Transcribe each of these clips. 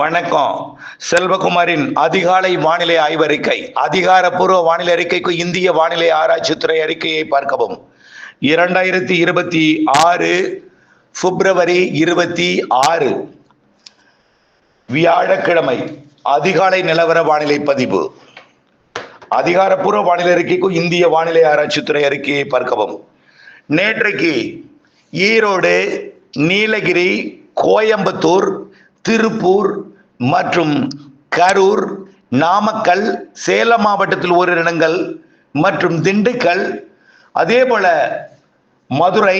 வணக்கம். செல்வகுமாரின் அதிகாலை வானிலை ஆய்வறிக்கை. அதிகாரப்பூர்வ வானிலை அறிக்கைக்கு இந்திய வானிலை ஆராய்ச்சித்துறை அறிக்கையை பார்க்கவும். 2026 பிப்ரவரி 26 வியாழக்கிழமை அதிகாலை நிலவர வானிலை பதிவு. அதிகாரப்பூர்வ வானிலை அறிக்கைக்கு இந்திய வானிலை ஆராய்ச்சித்துறை அறிக்கையை பார்க்கவும். நேற்றைக்கு ஈரோடு, நீலகிரி, கோயம்புத்தூர், திருப்பூர் மற்றும் கரூர், நாமக்கல், சேலம் மாவட்டத்தில் ஓரிரு இடங்கள் மற்றும் திண்டுக்கல், அதே போல மதுரை,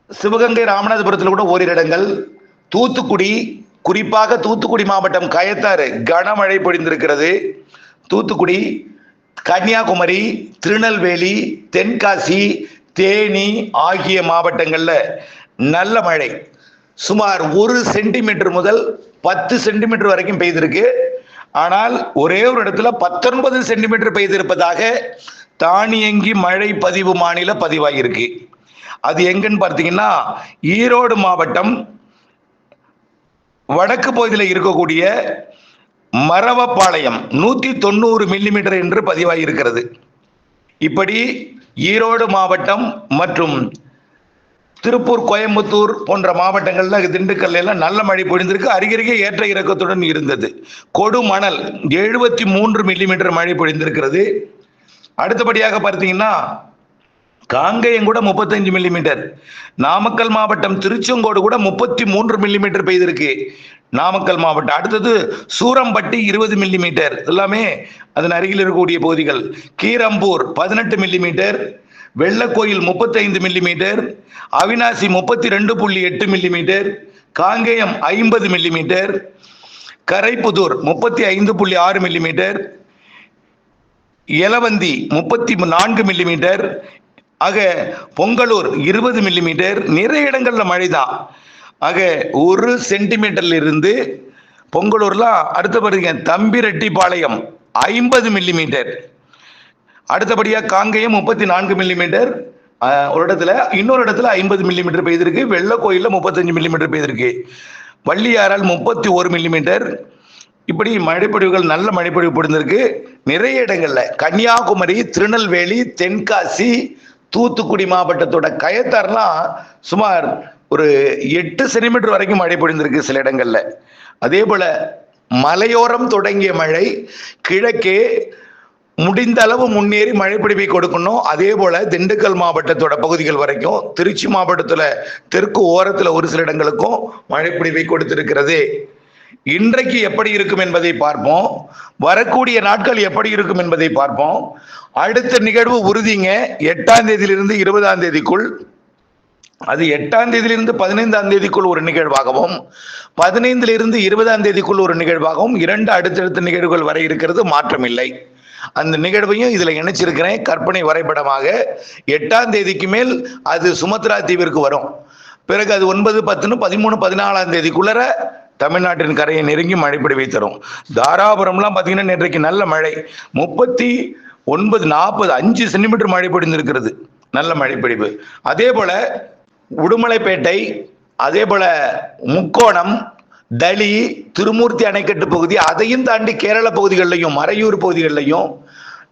சிவகங்கை, ராமநாதபுரத்தில் கூட ஓரிரு இடங்கள், தூத்துக்குடி, குறிப்பாக தூத்துக்குடி மாவட்டம் கயத்தாறு கனமழை பொழிந்திருக்கிறது. தூத்துக்குடி, கன்னியாகுமரி, திருநெல்வேலி, தென்காசி, தேனி ஆகிய மாவட்டங்கள்ல நல்ல மழை. சுமார் 1 சென்டிமீட்டர் முதல் 10 சென்டிமீட்டர் வரைக்கும் பெய்திருக்கு. ஆனால் ஒரே ஒரு இடத்துல 19 சென்டிமீட்டர் பெய்திருப்பதாக தானியங்கி மழை பதிவு மாநில பதிவாகியிருக்கு. அது எங்கன்னு பார்த்தீங்கன்னா, ஈரோடு மாவட்டம் வடக்கு பகுதியில் இருக்கக்கூடிய மரவப்பாளையம் 190 மில்லிமீட்டர் என்று பதிவாகியிருக்கிறது. இப்படி ஈரோடு மாவட்டம் மற்றும் திருப்பூர், கோயம்புத்தூர் போன்ற மாவட்டங்கள்ல, திண்டுக்கல் எல்லாம் நல்ல மழை பொழிந்திருக்கு. அருகருகே ஏற்ற இறக்கத்துடன் இருந்தது. கொடுமணல் 73 மில்லிமீட்டர் மழை பொழிந்திருக்கிறது. அடுத்தபடியாக பார்த்தீங்கன்னா, காங்கேயம் கூட 35 மில்லிமீட்டர், நாமக்கல் மாவட்டம் திருச்செங்கோடு கூட 33 மில்லிமீட்டர் பெய்திருக்கு. நாமக்கல் மாவட்டம். அடுத்தது சூரம்பட்டி 20 மில்லிமீட்டர், எல்லாமே அதன் அருகில் இருக்கக்கூடிய பகுதிகள். Keerambur 18 millimetre, Vellakoil 35 millimetre, Avinashi 32.8 millimetre, Kangeyam 50 millimetre, Karaipudur 35.6 millimetre, Elavanthi 34 millimetre, ஆக பொங்கலூர் 20 மில்லிமீட்டர். நிறைய இடங்கள்ல மழைதான். ஆக 1 சென்டிமீட்டர்ல இருந்து பொங்கலூர்லாம். அடுத்தபடியாக தம்பிரெட்டிப்பாளையம் 50 மில்லிமீட்டர். அடுத்தபடியாக காங்கேயம் 34 மில்லிமீட்டர் ஒரு இடத்துல, இன்னொரு இடத்துல 50 மில்லிமீட்டர் பெய்திருக்கு. வெள்ளக்கோயிலில் 35 மில்லிமீட்டர் பெய்திருக்கு. வள்ளியாரால் 31 மில்லிமீட்டர். இப்படி மழைப்பொழிவுகள், நல்ல மழைப்பொழிவு பொழிந்திருக்கு நிறைய இடங்கள்ல. கன்னியாகுமரி, திருநெல்வேலி, தென்காசி, தூத்துக்குடி மாவட்டத்தோட கயத்தாறுலாம் சுமார் ஒரு 8 சென்டிமீட்டர் வரைக்கும் மழை பொழிந்திருக்கு சில இடங்கள்ல. அதே போல மலையோரம் தொடங்கிய மழை கிழக்கே முடிந்த அளவு முன்னேறி மழைப்பிடிப்பை கொடுக்கணும். அதே போல திண்டுக்கல் மாவட்டத்தோட பகுதிகள் வரைக்கும், திருச்சி மாவட்டத்துல தெற்கு ஓரத்துல ஒரு சில இடங்களுக்கும் மழைப்பிடிப்பை கொடுத்திருக்கிறது. இன்றைக்கு எப்படி இருக்கும் என்பதை பார்ப்போம். வரக்கூடிய நாட்கள் எப்படி இருக்கும் என்பதை பார்ப்போம். அடுத்த நிகழ்வு உறுதிங்க. 8ஆம் தேதியிலிருந்து 20ஆம் தேதிக்குள், அது 8ஆம் தேதியிலிருந்து 15ஆம் தேதிக்குள் ஒரு நிகழ்வாகவும், 15லிருந்து 20ஆம் தேதிக்குள் ஒரு நிகழ்வாகவும் 2 அடுத்தடுத்த நிகழ்வுகள் வரை இருக்கிறது. மாற்றமில்லை. அந்த நிகழ்வையும் இதுல இணைச்சிருக்கிறேன் கற்பனை வரைபடமாக. 8ஆம் தேதிக்கு மேல் அது சுமத்ரா தீவிற்கு வரும். பிறகு அது 9, 10, 13, 14ஆம் தேதிக்குள்ளர தமிழ்நாட்டின் கரையை நெருங்கி மழைப்பிடிவை தரும். தாராபுரம்லாம் பார்த்தீங்கன்னா நேற்றைக்கு நல்ல மழை, 39, 40, 5 சென்டிமீட்டர் மழை பொழிந்திருக்கிறது. நல்ல மழைப்பிடிவு. அதே போல உடுமலைப்பேட்டை, அதே போல முக்கோணம், தளி, திருமூர்த்தி அணைக்கட்டு பகுதி, அதையும் தாண்டி கேரள பகுதிகளிலையும் மறையூர் பகுதிகளிலையும்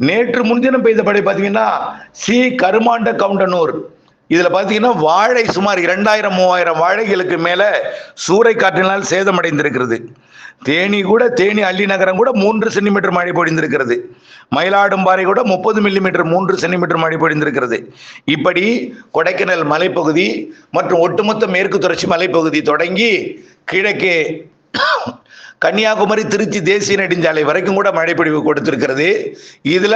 நேற்று முன்தினம் பெய்த மழை பார்த்தீங்கன்னா, கருமாண்ட கவுண்டனூர் இதுல பாத்தீங்கன்னா வாழை சுமார் 2000-3000 வாழைகளுக்கு மேல சூறை காற்றினால் சேதமடைந்திருக்கிறது. தேனி அள்ளி நகரம் கூட 3 சென்டிமீட்டர் மழை பொழிந்திருக்கிறது. மயிலாடும்பாறை கூட 30 மில்லிமீட்டர் 3 சென்டிமீட்டர் மழை பொழிந்திருக்கிறது. இப்படி கொடைக்கானல் மலைப்பகுதி மற்றும் ஒட்டுமொத்த மேற்கு தொடர்ச்சி மலைப்பகுதி தொடங்கி கிழக்கே கன்னியாகுமரி, திருச்சி தேசிய நெடுஞ்சாலை வரைக்கும் கூட மழைப்பொழிவு கொடுத்திருக்கிறது. இதுல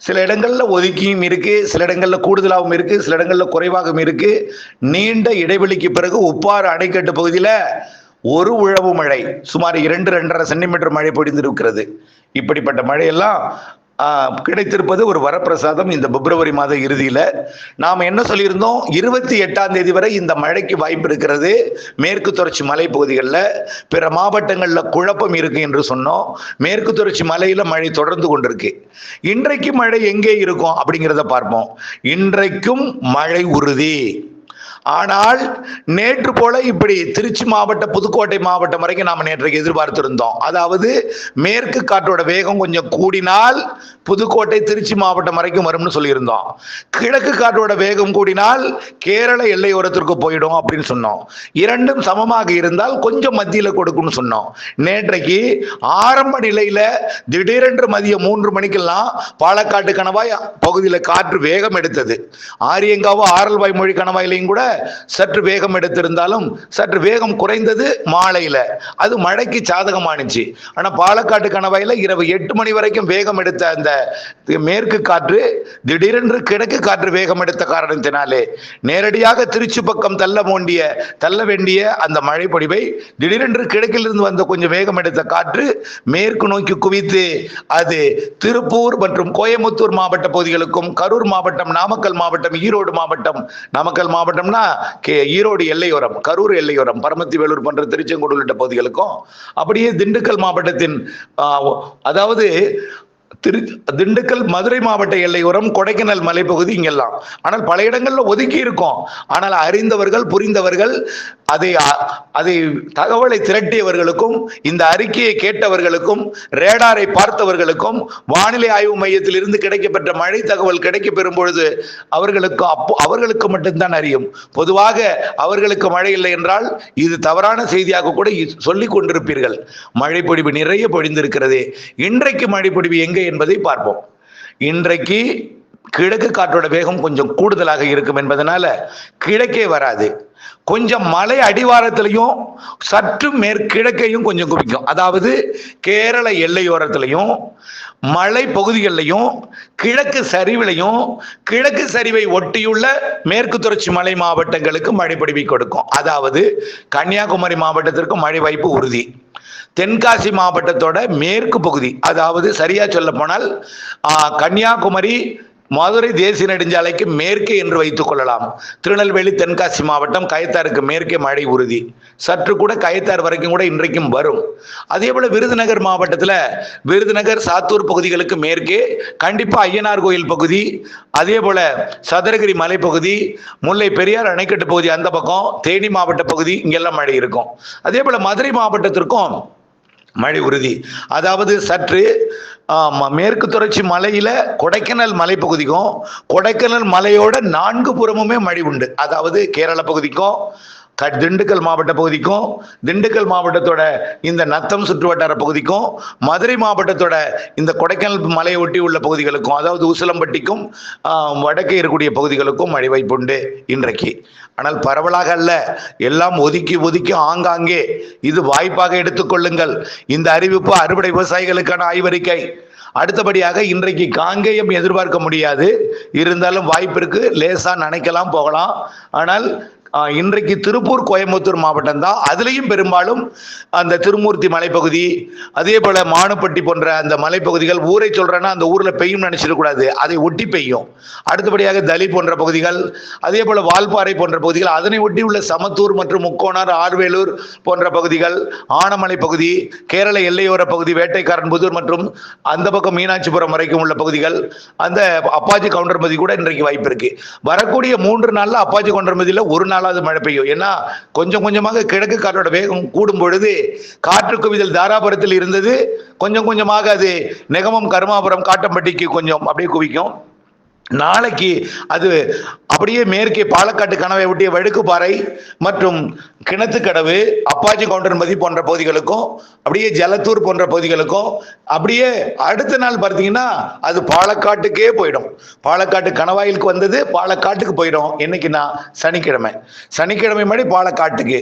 சில இடங்கள்ல ஒதுக்கியும் இருக்கு, சில இடங்கள்ல கூடுதலாகவும் இருக்கு, சில இடங்கள்ல குறைவாகவும் இருக்கு. நீண்ட இடைவெளிக்கு பிறகு உப்பாறு அணைக்கட்டு பகுதியில ஒரு உழவு மழை சுமார் 2-2.5 சென்டிமீட்டர் மழை பொழிந்திருக்கிறது. இப்படிப்பட்ட மழையெல்லாம் கிடைத்திருப்பது ஒரு வரப்பிரசாதம். இந்த பிப்ரவரி மாத இறுதியில நாம் என்ன சொல்லியிருந்தோம், 28ஆம் தேதி வரை இந்த மழைக்கு வாய்ப்பு இருக்கிறது. மேற்கு தொடர்ச்சி மலை பகுதிகளில், பிற மாவட்டங்கள்ல குழப்பம் இருக்கு என்று சொன்னோம். மேற்கு தொடர்ச்சி மலையில மழை தொடர்ந்து கொண்டிருக்கு. இன்றைக்கு மழை எங்கே இருக்கும் அப்படிங்கிறத பார்ப்போம். இன்றைக்கும் மழை உறுதி. ஆனால் நேற்று போல இப்படி திருச்சி மாவட்டம் புதுக்கோட்டை மாவட்டம் வரைக்கும் நாம் நேற்றைக்கு எதிர்பார்த்திருந்தோம். அதாவது மேற்கு காற்றோட வேகம் கொஞ்சம் கூடினால் புதுக்கோட்டை திருச்சி மாவட்டம் வரைக்கும் வரும்னு சொல்லியிருந்தோம். கிழக்கு காற்றோட வேகம் கூடினால் கேரள எல்லையோரத்திற்கு போயிடும் அப்படின்னு சொன்னோம். இரண்டும் சமமாக இருந்தால் கொஞ்சம் மத்தியில் கொடுக்கும்னு சொன்னோம். நேற்றைக்கு ஆரம்ப நிலையில திடீரென்று மதியம் 3 மணிக்கெல்லாம் பாலக்காட்டு கணவாய் பகுதியில் காற்று வேகம் எடுத்தது. ஆரியங்காவோ ஆரல்வாய் மொழி கணவாயிலையும் கூட சற்று வேகம் எடுத்திருந்தாலும் சற்று வேகம் குறைந்தது மாலையில. அது மழைக்கு சாதகமானுச்சு. ஆனா பாலக்காட்டு கணவாயில இரவு 8 மணி வரைக்கும் வேகம் எடுத்த அந்த மேற்கு காற்று திடீரென்று கிழக்கு காற்று வேகம் எடுத்த காரணத்தினாலே நேரடியாக திருச்சி பக்கம் தள்ள வேண்டிய அந்த மழை பொழிவை திடீரென்று கிழக்கிலிருந்து வந்த கொஞ்சம் வேகம் எடுத்த காற்று மேற்கு நோக்கி குவித்து அது திருப்பூர் மற்றும் கோயம்புத்தூர் மாவட்ட பகுதிகளுக்கும், கரூர் மாவட்டம், நாமக்கல் மாவட்டம், ஈரோடு மாவட்டம், நாமக்கல் மாவட்டம்னா ஈரோடு எல்லையோரம், கரூர் எல்லையோரம், பரமத்தி வேலூர் போன்ற திருச்செங்கோடு உள்ளிட்ட பகுதிகளுக்கும், அப்படியே திண்டுக்கல் மாவட்டத்தின் அதாவது திண்டுக்கல் மதுரை மாவட்ட எல்லையோரம், கொடைக்கானல் மலைப்பகுதி இங்கெல்லாம். ஆனால் பல இடங்கள்ல ஒதுக்கி இருக்கும். ஆனால் அறிந்தவர்கள், புரிந்தவர்கள், அதை தகவலை திரட்டியவர்களுக்கும், இந்த அறிக்கையை கேட்டவர்களுக்கும், ரேடாரை பார்த்தவர்களுக்கும், வானிலை ஆய்வு மையத்தில் இருந்து கிடைக்கப்பெற்ற மழை தகவல் கிடைக்க பெறும் பொழுது அவர்களுக்கு மட்டும்தான் அறியும். பொதுவாக அவர்களுக்கு மழை இல்லை என்றால் இது தவறான செய்தியாக கூட சொல்லிக் கொண்டிருப்பீர்கள். மழை பொழிவு நிறைய பொழிந்திருக்கிறது. இன்றைக்கு மழை பொழிவு எங்கே என்பதை பார்ப்போம். இன்றைக்கு கிழக்கு காற்றோட வேகம் கொஞ்சம் கூடுதலாக இருக்கும் என்பதனால கிழக்கே வராது. கொஞ்சம் மலை அடிவாரத்திலையும் சற்று மேற்கிழக்கையும் கொஞ்சம் குவிக்கும். அதாவது கேரள எல்லையோரத்திலையும் மலை பகுதிகளிலையும் கிழக்கு சரிவிலையும் கிழக்கு சரிவை ஒட்டியுள்ள மேற்கு தொடர்ச்சி மலை மாவட்டங்களுக்கு மழை பொழிவை கொடுக்கும். அதாவது கன்னியாகுமரி மாவட்டத்திற்கு மழை வாய்ப்பு உறுதி. தென்காசி மாவட்டத்தோட மேற்கு பகுதி, அதாவது சரியா சொல்ல போனால் கன்னியாகுமரி மதுரை தேசிய நெடுஞ்சாலைக்கு மேற்கே என்று வைத்துக் கொள்ளலாம். திருநெல்வேலி தென்காசி மாவட்டம் கயத்தாருக்கு மேற்கே மழை உறுதி. சற்று கூட கயத்தார் வரைக்கும் கூட இன்றைக்கும் வரும். அதே போல விருதுநகர் மாவட்டத்தில் விருதுநகர் சாத்தூர் பகுதிகளுக்கு மேற்கே கண்டிப்பா ஐயனார் கோயில் பகுதி, அதே போல சதுரகிரி மலைப்பகுதி, முல்லை பெரியார் அணைக்கட்டு பகுதி, அந்த பக்கம் தேனி மாவட்ட பகுதி, இங்கெல்லாம் மழை இருக்கும். அதே போல மதுரை மாவட்டத்திற்கும் மழை உறுதி. அதாவது சற்று மேற்கு தொடர்ச்சி மலையில கொடைக்கானல் மலைப்பகுதிக்கும், கொடைக்கானல் மலையோட 4 புறமுமே மழை உண்டு. அதாவது கேரள பகுதிக்கும், திண்டுக்கல் மாவட்ட பகுதிக்கும், திண்டுக்கல் மாவட்டத்தோட இந்த நத்தம் சுற்றுவட்டார பகுதிக்கும், மதுரை மாவட்டத்தோட இந்த கொடைக்கானல் மலையை ஒட்டி உள்ள பகுதிகளுக்கும், அதாவது உசிலம்பட்டிக்கும் வடக்கே இருக்கக்கூடிய பகுதிகளுக்கும் மழை வாய்ப்பு உண்டு இன்றைக்கு. ஆனால் பரவலாக அல்ல, எல்லாம் ஒதுக்கி ஒதுக்கி ஆங்காங்கே. இது வாய்ப்பாக எடுத்துக்கொள்ளுங்கள். இந்த அறிவிப்பு அறுவடை விவசாயிகளுக்கான ஆய்வறிக்கை. அடுத்தபடியாக இன்றைக்கு காங்கேயம் எதிர்பார்க்க முடியாது. இருந்தாலும் வாய்ப்பிற்கு லேசா நினைக்கலாம், போகலாம். ஆனால் இன்றைக்கு திருப்பூர் கோயம்புத்தூர் மாவட்டம் தான். அதுலேயும் பெரும்பாலும் அந்த திருமூர்த்தி மலைப்பகுதி, அதே போல மானுப்பட்டி போன்ற அந்த மலைப்பகுதிகள், ஊரை சொல்றேன்னா அந்த ஊர்ல பெய்யும் நினைச்சிடக்கூடாது, அதை ஒட்டி பெய்யும். அடுத்தபடியாக தளி போன்ற பகுதிகள், அதே போல வால்பாறை போன்ற பகுதிகள், அதனை ஒட்டி உள்ள சமத்தூர் மற்றும் முக்கோணார், ஆர்வேலூர் போன்ற பகுதிகள், ஆனமலை பகுதி, கேரள எல்லையோர பகுதி, வேட்டைக்காரன்புதூர் மற்றும் அந்த பக்கம் மீனாட்சிபுரம் வரைக்கும் உள்ள பகுதிகள், அந்த அப்பாச்சி கவுண்டர்மதி கூட இன்றைக்கு வாய்ப்பு இருக்கு. வரக்கூடிய 3 நாள்ல அப்பாச்சி கவுண்டர்மதியில ஒரு நாளாவது மழை பெய்யும். ஏன்னா கொஞ்சம் கொஞ்சமாக கிழக்கு காற்றோட வேகம் கூடும் பொழுது காற்று குவிதல் தாராபுரத்தில் இருந்தது, கொஞ்சம் கொஞ்சமாக அது நெகமம், கருமாபுரம், காட்டம்பட்டிக்கு கொஞ்சம் அப்படியே குவிக்கும். நாளைக்கு அது அப்படியே மேற்கே பாலக்காட்டு கணவை ஒட்டிய வழுக்குப்பாறை மற்றும் கிணத்துக்கடவு, அப்பாச்சி கவுண்டர்மதி போன்ற பகுதிகளுக்கும், அப்படியே ஜலத்தூர் போன்ற பகுதிகளுக்கும், அப்படியே அடுத்த நாள் பார்த்தீங்கன்னா அது பாலக்காட்டுக்கே போயிடும். பாலக்காட்டு கணவாயிலுக்கு வந்தது பாலக்காட்டுக்கு போயிடும். என்னைக்குன்னா சனிக்கிழமை மழை பாலக்காட்டுக்கு,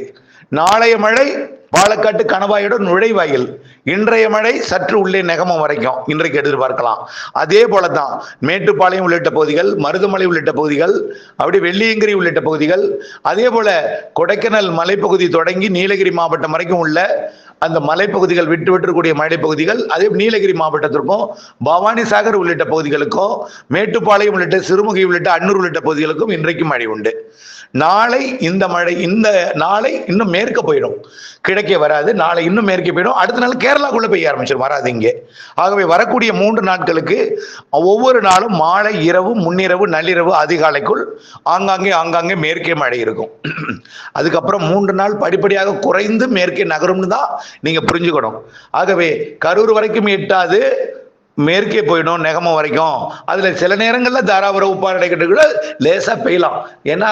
நாளைய மழை பாலக்காட்டு கணவாயோட நுழைவாயில், இன்றைய மழை சற்று உள்ளே நெகமம் வரைக்கும் இன்றைக்கு எதிர்பார்க்கலாம். அதே போலதான் மேட்டுப்பாளையம் உள்ளிட்ட பகுதிகள், மருதமலை உள்ளிட்ட பகுதிகள், அப்படி வெள்ளியங்கிரி உள்ளிட்ட பகுதிகள், அதே போல கொடைக்கானல் மலைப்பகுதி தொடங்கி நீலகிரி மாவட்டம் வரைக்கும் உள்ள அந்த மலைப்பகுதிகள் விட்டு விட்டுக்கூடிய மலைப்பகுதிகள், அதே நீலகிரி மாவட்டத்திற்கும் பவானிசாகர் உள்ளிட்ட பகுதிகளுக்கும் மேட்டுப்பாளையம் உள்ளிட்ட சிறுமுகை உள்ளிட்ட அன்னூர் உள்ளிட்ட பகுதிகளுக்கும் இன்றைக்கு மழை உண்டு. நாளை இந்த மழை நாளை இன்னும் மேற்க போயிடும், கிழக்கே வராது. நாளை இன்னும் மேற்கே போயிடும். அடுத்த நாள் கேரளாக்குள்ள பெய்ய ஆரம்பிச்சிடும், வராது இங்கே. ஆகவே வரக்கூடிய 3 நாட்களுக்கு ஒவ்வொரு நாளும் மாலை, இரவு, முன்னிரவு, நள்ளிரவு, அதிகாலைக்குள் ஆங்காங்கே மேற்கே மழை இருக்கும். அதுக்கப்புறம் 3 நாள் படிப்படியாக குறைந்து மேற்கே நகரும்னு தான் நீங்க புரிஞ்சுக்கணும். ஆகவே கரூர் வரைக்கும் எட்டாது, மேற்கே போயிடும் நெகமம் வரைக்கும். அதுல சில நேரங்கள்ல தாராபுரம், உப்பாறு அணைக்கட்டுகளை லேசா பெய்யலாம். ஏன்னா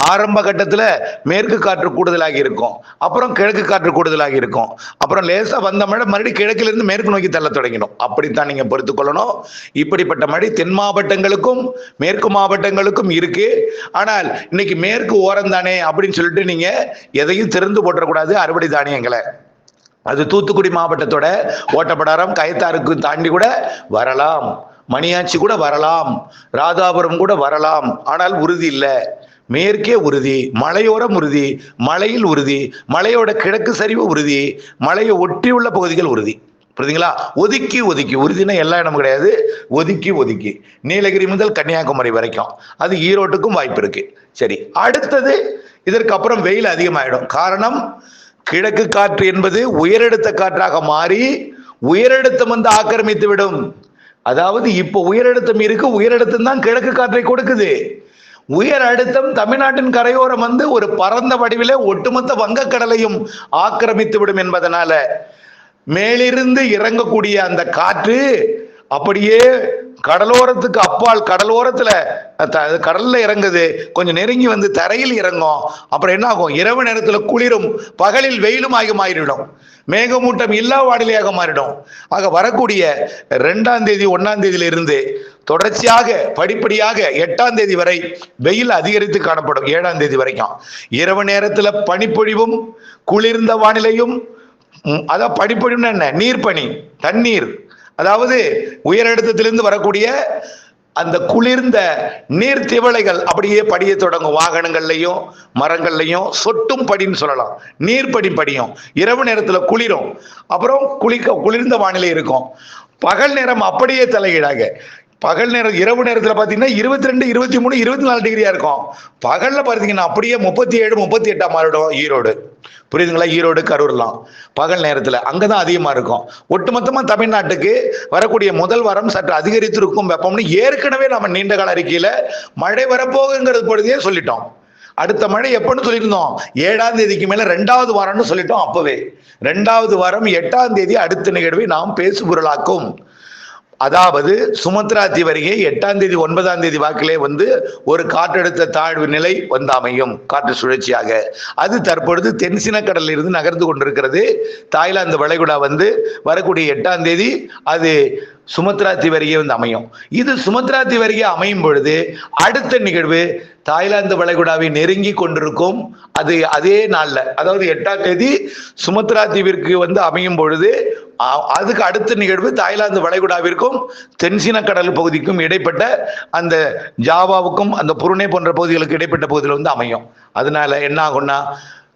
ஆரம்ப கட்டத்துல மேற்கு காற்று கூடுதலாகி இருக்கும், அப்புறம் கிழக்கு காற்று கூடுதலாகி இருக்கும், அப்புறம் லேசா வந்த மழை மறுபடியும் கிழக்கிலிருந்து இருந்து மேற்கு நோக்கி தள்ள தொடங்கிடும். அப்படித்தான் நீங்க பொறுத்துக் கொள்ளணும். இப்படிப்பட்ட மழை தென் மாவட்டங்களுக்கும் மேற்கு மாவட்டங்களுக்கும் இருக்கு. ஆனால் இன்னைக்கு மேற்கு ஓரம் தானே அப்படின்னு சொல்லிட்டு நீங்க எதையும் திறந்து போட்டக்கூடாது அறுவடை தானியங்களை. அது தூத்துக்குடி மாவட்டத்தோட ஓட்டப்படாரம், கயத்தாருக்கு தாண்டி கூட வரலாம், மணியாச்சி கூட வரலாம், ராதாபுரம் கூட வரலாம். ஆனால் உறுதி இல்லை. மேற்கே உறுதி, மலையோரம் உறுதி, மலையில் உறுதி, மலையோட கிழக்கு சரிவு உறுதி, மலையை ஒட்டியுள்ள பகுதிகள் உறுதி. புரியுதுங்களா? ஒதுக்கி உறுதினா எல்லா இடமும் கிடையாது, ஒதுக்கி நீலகிரி முதல் கன்னியாகுமரி வரைக்கும். அது ஈரோட்டுக்கும் வாய்ப்பு இருக்கு. சரி, அடுத்தது இதற்கு அப்புறம் வெயில் அதிகமாயிடும். காரணம், கிழக்கு காற்று என்பது உயரழுத்த காற்றாக மாறி உயரழுத்தம் வந்து ஆக்கிரமித்து விடும். அதாவது இப்ப உயரழுத்தம் இருக்கு, உயரழுத்தம் தான் கிழக்கு காற்றை கொடுக்குது. உயர் அழுத்தம் தமிழ்நாட்டின் கரையோரம் வந்து ஒரு பரந்த வடிவிலே ஒட்டுமொத்த வங்கக்கடலையும் ஆக்கிரமித்து விடும் என்பதனால மேலிருந்து இறங்கக்கூடிய அந்த காற்று அப்படியே கடலோரத்துக்கு அப்பால், கடலோரத்துல கடல்ல இறங்குது, கொஞ்சம் நெருங்கி வந்து தரையில் இறங்கும். அப்புறம் என்ன ஆகும்? இரவு நேரத்துல குளிரும், பகலில் வெயிலும் ஆகி மாறிடும், மேகமூட்டம் இல்லா வானிலையாக மாறிடும். ஆக வரக்கூடிய 2ஆம் தேதி 1ஆம் தேதியில இருந்து தொடர்ச்சியாக படிப்படியாக 8ஆம் தேதி வரை வெயில் அதிகரித்து காணப்படும். 7ஆம் தேதி வரைக்கும் இரவு நேரத்துல பனிப்பொழிவும் குளிர்ந்த வானிலையும். அதான் பனிப்பொழிவுன்னு என்ன? நீர்ப்பனி, தண்ணீர், அதாவது உயரழுத்தத்திலிருந்து வரக்கூடிய அந்த குளிர்ந்த நீர் திவளைகள் அப்படியே படிய தொடங்கும். வாகனங்கள்லையும் மரங்கள்லையும் சொட்டும் படின்னு சொல்லலாம், நீர்ப்படி படியும். இரவு நேரத்துல குளிரும், அப்புறம் குளிர்ந்த வானிலை இருக்கும். பகல் நேரம் அப்படியே தலைகீழாக. பகல் நேரம், இரவு நேரத்தில் பார்த்தீங்கன்னா 22, 23, 24 டிகிரியா இருக்கும். பகல்ல பார்த்தீங்கன்னா அப்படியே 37, 38 மாறிடும். ஈரோடு, புரியுதுங்களா? ஈரோடு, கரூர்லாம் பகல் நேரத்தில் அங்கதான் அதிகமா இருக்கும். ஒட்டுமொத்தமா தமிழ்நாட்டுக்கு வரக்கூடிய முதல் வாரம் சற்று அதிகரித்திருக்கும் வெப்பம்னு ஏற்கனவே நம்ம நீண்ட கால அறிக்கையில மழை வரப்போகுங்கிறது பொழுதே சொல்லிட்டோம். அடுத்த மழை எப்பன்னு சொல்லியிருந்தோம்? 7ஆம் தேதிக்கு மேல 2வது வாரம்னு சொல்லிட்டோம். அப்பவே 2வது வாரம் 8ஆம் தேதி அடுத்த நிகழ்வை நாம் பேசுபொருளாக்கும். அதாவது சுமத்ரா தீவரிகை 8ஆம் தேதி 9ஆம் தேதி வாக்கிலே வந்து ஒரு காற்றழுத்த தாழ்வு நிலை வந்து அமையும், காற்று சுழற்சியாக. அது தற்பொழுது தென்சின கடலில் இருந்து நகர்ந்து கொண்டிருக்கிறது. தாய்லாந்து வளைகுடா வந்து வரக்கூடிய 8ஆம் தேதி அது சுமத்ரா தீவரிகை வந்து அமையும். இது சுமத்ரா தீவரிகை அமையும் பொழுது அடுத்த நிகழ்வு தாய்லாந்து வளைகுடாவை நெருங்கி கொண்டிருக்கும். அது அதே நாள்ல, அதாவது 8ஆம் தேதி சுமத்ரா தீவிற்கு வந்து அமையும் பொழுது அதுக்கு அடுத்த நிகழ்வு தாய்லாந்து வளைகுடாவிற்கும் தென்சீன கடல் பகுதிக்கும் இடைப்பட்ட அந்த ஜாவாவுக்கும் அந்த புருனே போன்ற பகுதிகளுக்கு இடைப்பட்ட பகுதியில் வந்து அமையும். அதனால என்ன ஆகும்னா,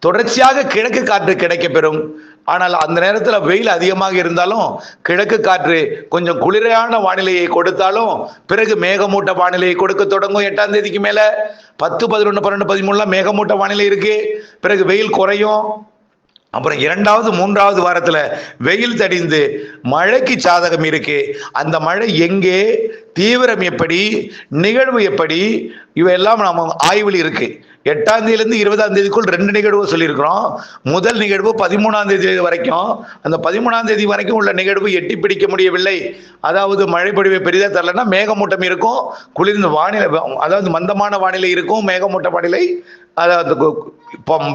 தொடர்ச்சியாக கிழக்கு காற்று கிடைக்க பெறும். ஆனால் அந்த நேரத்தில் வெயில் அதிகமாக இருந்தாலும் கிழக்கு காற்று கொஞ்சம் குளிரான வானிலையை கொடுத்தாலும் பிறகு மேகமூட்ட வானிலையை கொடுக்க தொடங்கும். 8ஆம் தேதிக்கு மேல 10, 11, 12, 13 மேகமூட்ட வானிலை இருக்கு. பிறகு வெயில் குறையும். அப்புறம் 2வது 3வது வாரத்துல வெயில் தடிந்து மழைக்கு சாதகம் இருக்கு. அந்த மழை எங்கே, தீவிரம் எப்படி, நிகழ்வு எப்படி, இவையெல்லாம் நம்ம ஆய்வில் இருக்கு. 8ஆம் தேதியிலிருந்து 20ஆம் தேதிக்குள் 2 நிகழ்வு சொல்லியிருக்கிறோம். முதல் நிகழ்வு 13ஆம் தேதி வரைக்கும். அந்த 13ஆம் தேதி வரைக்கும் உள்ள நிகழ்வு எட்டி பிடிக்க முடியவில்லை. அதாவது மழை பொழிவை பெரிதா தரலன்னா மேகமூட்டம் இருக்கும், குளிர்ந்த வானிலை, அதாவது மந்தமான வானிலை இருக்கும், மேகமூட்ட வானிலை, அதாவது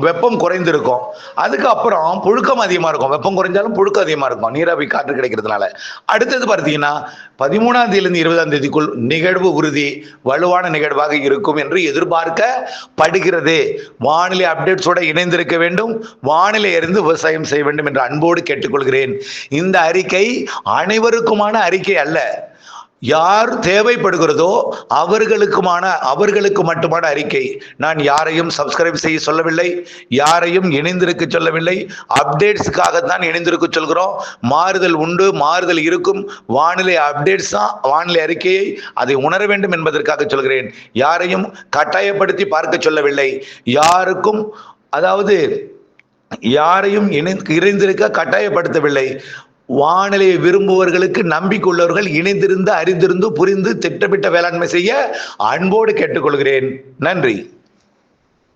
வெப்பம் குறைந்திருக்கும். அதுக்கப்புறம் புழுக்கம் அதிகமா இருக்கும். வெப்பம் குறைஞ்சாலும் புழுக்கம் அதிகமா இருக்கும், நீராவி காற்று கிடைக்கிறதுனால. அடுத்தது பார்த்தீங்கன்னா 13ஆம் தேதியிலிருந்து 20ஆம் தேதிக்குள் நிகழ்வு உறுதி, வலுவான நிகழ்வாக இருக்கும் என்று எதிர்பார்க்கப்படுகிறது. வானிலை அப்டேட்ஸோட இணைந்திருக்க வேண்டும், வானிலை அறிந்து விவசாயம் செய்ய வேண்டும் என்று அன்போடு கேட்டுக்கொள்கிறேன். இந்த அறிக்கை அனைவருக்குமான அறிக்கை அல்ல. யார் தேவைப்படுகிறதோ அவர்களுக்கு மட்டுமான அறிக்கை. நான் யாரையும் சப்ஸ்கிரைப் செய்ய சொல்லவில்லை, யாரையும் இணைந்திருக்க சொல்லவில்லை. அப்டேட்ஸுக்காகத்தான் இணைந்திருக்க சொல்கிறோம். மாறுதல் உண்டு, மாறுதல் இருக்கும். வானிலை அப்டேட்ஸ் தான், வானிலை அறிக்கையை அதை உணர வேண்டும் என்பதற்காக சொல்கிறேன். யாரையும் கட்டாயப்படுத்தி பார்க்க சொல்லவில்லை. யாருக்கும், அதாவது யாரையும் இணைந்திருக்க கட்டாயப்படுத்தவில்லை. வானிலையை விரும்புவர்களுக்கு, நம்பிக்கையுள்ளவர்கள் இணைந்திருந்து அறிந்திருந்து புரிந்து திட்டமிட்ட வேளாண்மை செய்ய அன்போடு கேட்டுக்கொள்கிறேன். நன்றி.